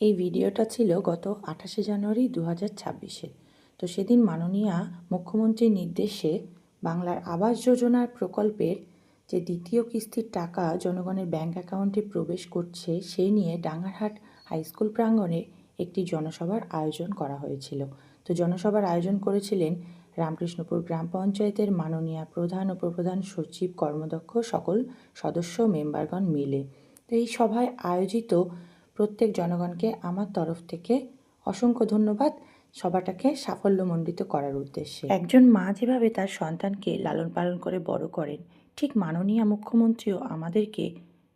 এই ভিডিওটা ছিল গত 28শে জানুয়ারি 2026-এ। তো সেদিন মাননীয়া মুখ্যমন্ত্রীর নির্দেশে বাংলার আবাস যোজনার প্রকল্পের যে দ্বিতীয় কিস্তির টাকা জনগণের ব্যাংক অ্যাকাউন্টে প্রবেশ করছে সেই নিয়ে ডাঙ্গারহাট হাইস্কুল প্রাঙ্গণে একটি জনসভার আয়োজন করা হয়েছিল। তো জনসভার আয়োজন করেছিলেন রামকৃষ্ণপুর গ্রাম পঞ্চায়েতের মাননীয়া প্রধান উপপ্রধান সচিব কর্মদক্ষ সকল সদস্য মেম্বারগণ মিলে। তো এই সভায় আয়োজিত প্রত্যেক জনগণকে আমার তরফ থেকে অসংখ্য ধন্যবাদ সভাটাকে সাফল্যমণ্ডিত করার উদ্দেশ্যে। একজন মা যেভাবে তার সন্তানকে লালন পালন করে বড় করেন, ঠিক মাননীয় মুখ্যমন্ত্রীও আমাদেরকে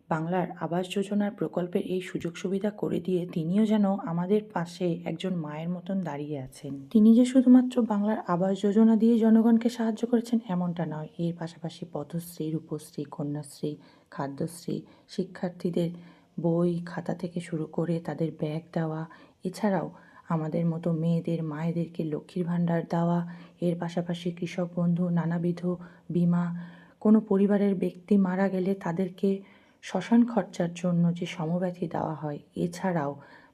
বাংলার আবাস যোজনার প্রকল্পের এই সুযোগ সুবিধা করে দিয়ে তিনিও যেন আমাদের পাশে একজন মায়ের মতন দাঁড়িয়ে আছেন। তিনি যে শুধুমাত্র বাংলার আবাস যোজনা দিয়ে জনগণকে সাহায্য করেছেন এমনটা নয়, এর পাশাপাশি পথশ্রী, রূপশ্রী, কন্যাশ্রী, খাদ্যশ্রী, শিক্ষার্থীদের বই খাতা থেকে শুরু করে তাদের ব্যাগ দেওয়া, এছাড়াও আমাদের মতো মেয়েদের মায়েদেরকে লক্ষ্মীর ভাণ্ডার দেওয়া, এর পাশাপাশি কৃষক বন্ধু, নানাবিধ বিমা, কোনো পরিবারের ব্যক্তি মারা গেলে তাদেরকে শ্মশান খরচার জন্য যে সমব্যথী দেওয়া হয়, এছাড়াও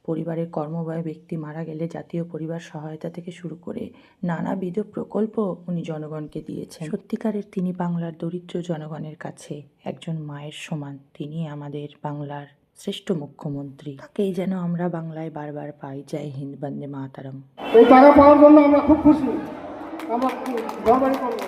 পরিবারের কর্মব্যয় ব্যক্তি মারা গেলে জাতীয় পরিবার সহায়তা থেকে শুরু করে নানাবিধ প্রকল্প উনি জনগণকে দিয়েছেন। সত্যিকারের তিনি বাংলার দরিদ্র জনগণের কাছে একজন মায়ের সমান। তিনি আমাদের বাংলার শ্রেষ্ঠ মুখ্যমন্ত্রী। তাকেই যেন আমরা বাংলায় বারবার পাই। জয় হিন্দ, বন্দে মাতরম। এই টাকা পাওয়ার জন্য আমরা খুব খুশি, আমরা গর্ব করব।